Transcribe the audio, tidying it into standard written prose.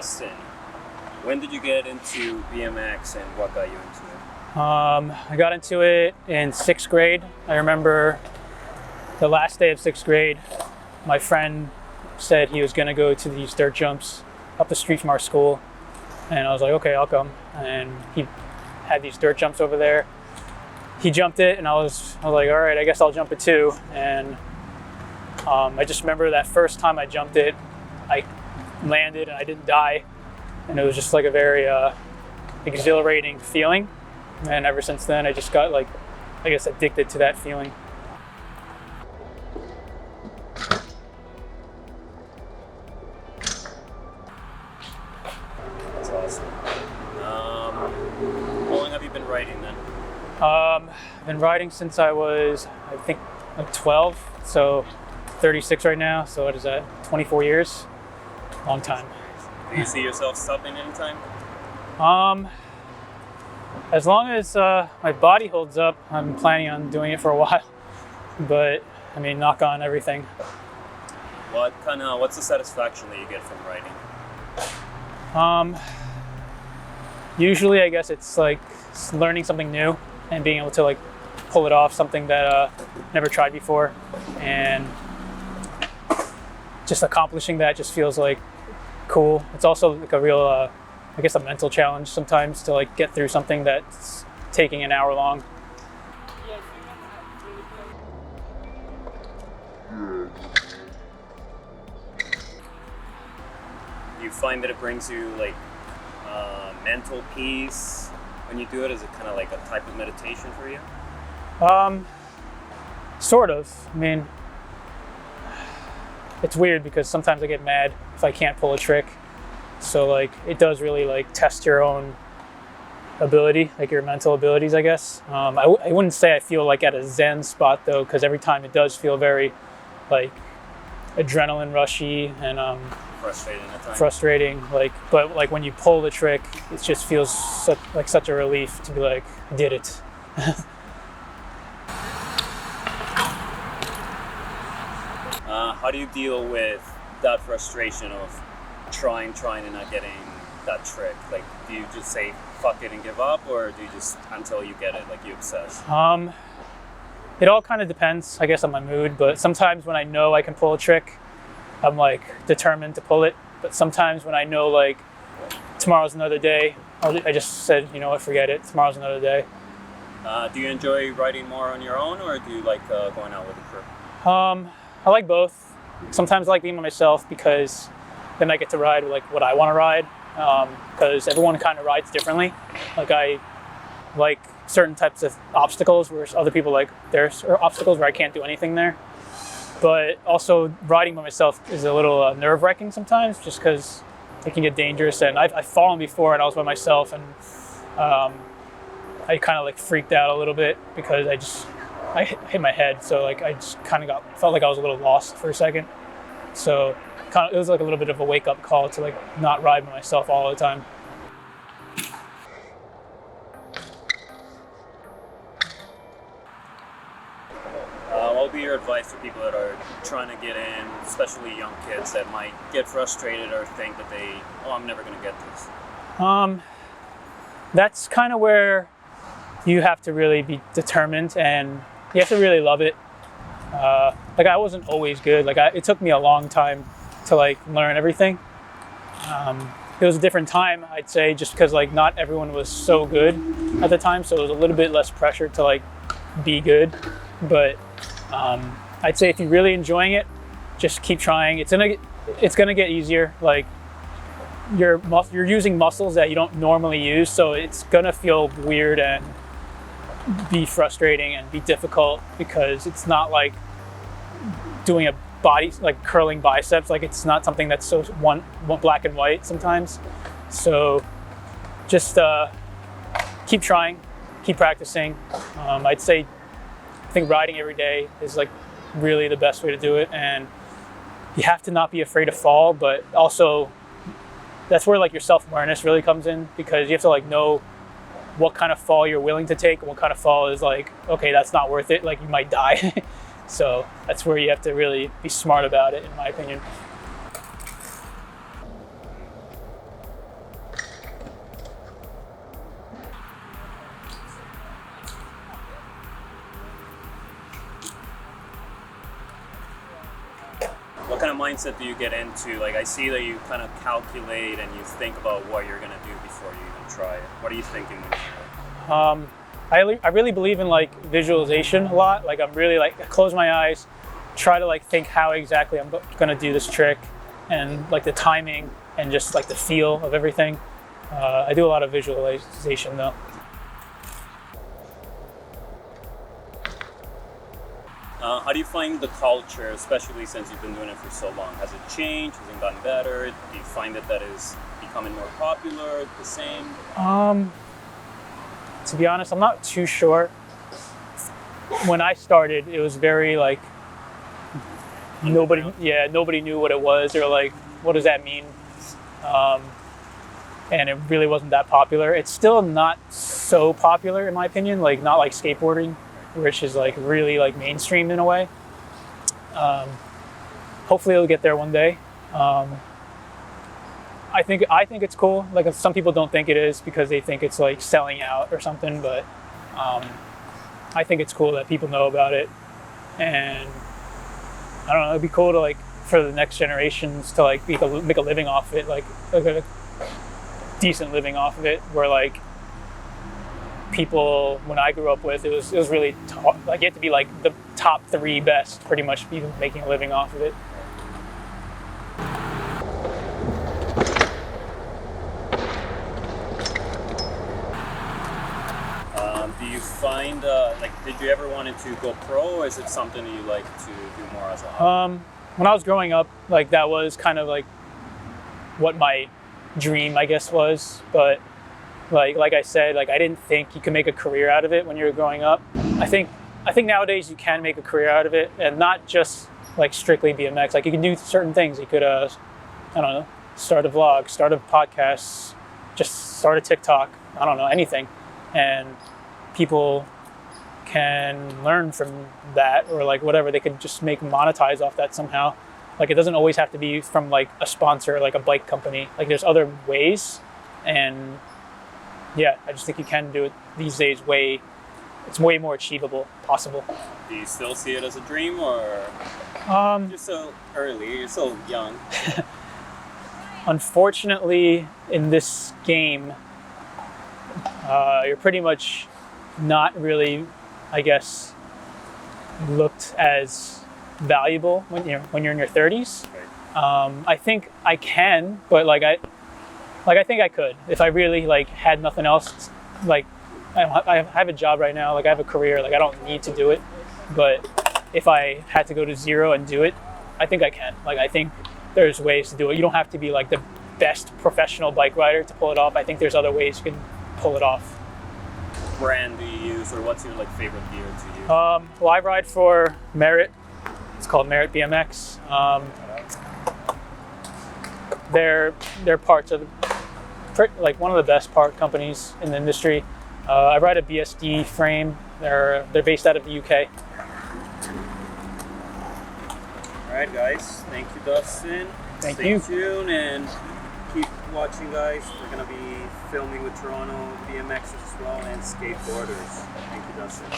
Justin, when did you get into BMX and what got you into it? I got into it in 6th grade. I remember the last day of 6th grade, my friend said he was going to go to these dirt jumps up the street from our school. And I was like, okay, I'll come. And he had these dirt jumps over there. He jumped it, and I was like, all right, I guess I'll jump it too. And I just remember that first time I jumped it, I landed and I didn't die. And it was just like a very exhilarating feeling. And ever since then, I just got like, I guess, addicted to that feeling. That's awesome. How long have you been riding then? I've been riding since I was, I think, like 12, so 36 right now. So what is that, 24 years? Long time. Do you see yourself stopping anytime? As long as my body holds up, I'm planning on doing it for a while. But, I mean, knock on everything. What's the satisfaction that you get from riding? Usually, I guess it's like learning something new and being able to like pull it off, something that never tried before, and just accomplishing that just feels like cool. It's also like a real, I guess, a mental challenge sometimes to like get through something that's taking an hour long. Do you find that it brings you like mental peace when you do it? Is it kind of like a type of meditation for you? Sort of. I mean, it's weird because sometimes I get mad if I can't pull a trick. So like, it does really like test your own ability, like your mental abilities, I guess. I wouldn't say I feel like at a Zen spot though, because every time it does feel very like adrenaline rushy and Frustrating at times. frustrating. Like, but like when you pull the trick, it just feels such a relief to be like, I did it. How do you deal with that frustration of trying and not getting that trick? Like, do you just say fuck it and give up, or do you just until you get it, like you obsess? It all kind of depends, I guess, on my mood. But sometimes when I know I can pull a trick, I'm like determined to pull it. But sometimes when I know like tomorrow's another day, I just said, you know what, forget it. Tomorrow's another day. Do you enjoy riding more on your own, or do you like going out with a crew? I like both. Sometimes I like being by myself because then I get to ride like what I want to ride. Because everyone kind of rides differently. Like I like certain types of obstacles, whereas other people like there's obstacles where I can't do anything there. But also riding by myself is a little nerve-wracking sometimes, just because it can get dangerous. And I've fallen before, and I was by myself, and I kind of like freaked out a little bit because I hit my head. So like I just kind of felt like I was a little lost for a second. So it was like a little bit of a wake-up call to like not ride by myself all the time. What would be your advice for people that are trying to get in, especially young kids that might get frustrated or think that I'm never going to get this? That's kind of where you have to really be determined, and you have to really love it. Like I wasn't always good. Like it took me a long time to like learn everything. It was a different time, I'd say, just because like not everyone was so good at the time, so it was a little bit less pressure to like be good. But I'd say if you're really enjoying it, just keep trying. It's gonna get easier. Like you're using muscles that you don't normally use, so it's gonna feel weird and be frustrating and be difficult because it's not like doing a body, like curling biceps. Like it's not something that's so one black and white sometimes. So just keep trying, keep practicing. I'd say I think riding every day is like really the best way to do it, and you have to not be afraid to fall, but also that's where like your self-awareness really comes in, because you have to like know what kind of fall you're willing to take and what kind of fall is like, okay, that's not worth it, like you might die. So that's where you have to really be smart about it, in my opinion. kind of mindset do you get into? Like, I see that you kind of calculate and you think about what you're gonna do before you even try it. What are you thinking when you I really believe in like visualization a lot. Like I'm really like I close my eyes, try to like think how exactly I'm gonna do this trick, and like the timing and just like the feel of everything. I do a lot of visualization though. How do you find the culture, especially since you've been doing it for so long? Has it changed? Has it gotten better? Do you find that is becoming more popular, the same? To be honest, I'm not too sure. When I started, it was very like nobody knew what it was, or like what does that mean, and it really wasn't that popular. It's still not so popular in my opinion, like not like skateboarding, which is like really like mainstream in a way. Hopefully it'll get there one day. I think it's cool. Like some people don't think it is because they think it's like selling out or something, but I think it's cool that people know about it, and I don't know. It'd be cool to like for the next generations to like make a living off of it, like a decent living off of it. Where like people when I grew up with, it was really like you had to be like the top 3 best, pretty much, even making a living off of it. Do you find did you ever want to go pro, or is it something you like to do more as a hobby? When I was growing up, like that was kind of like what my dream, I guess, was. But like I said, like I didn't think you could make a career out of it when you were growing up. I think nowadays you can make a career out of it, and not just like strictly BMX. Like you can do certain things. You could I don't know, start a vlog, start a podcast, just start a TikTok. I don't know, anything, and people can learn from that, or like whatever. They could just monetize off that somehow. Like it doesn't always have to be from like a sponsor, like a bike company. Like there's other ways, and yeah, I just think you can do it these days. It's way more achievable, possible. Do you still see it as a dream, or you're so early, you're so young? Unfortunately, in this game, you're pretty much not really, I guess, looked as valuable when you're in your 30s. Right. I think I can, but I think I could if I really like had nothing else. Like I have a job right now, like I have a career, like I don't need to do it. But if I had to go to zero and do it, I think I can. Like I think there's ways to do it. You don't have to be like the best professional bike rider to pull it off. I think there's other ways you can pull it off. Brand do you use, or what's your like favorite gear to use? Well, I ride for Merit. It's called Merit BMX. They're parts of like one of the best part companies in the industry. I ride a BSD frame. They're based out of the UK. All right, guys. Thank you, Dustin. Thank you. Stay tuned and keep watching, guys. We're gonna be filming with Toronto BMXers as well, and skateboarders. Thank you, Dustin.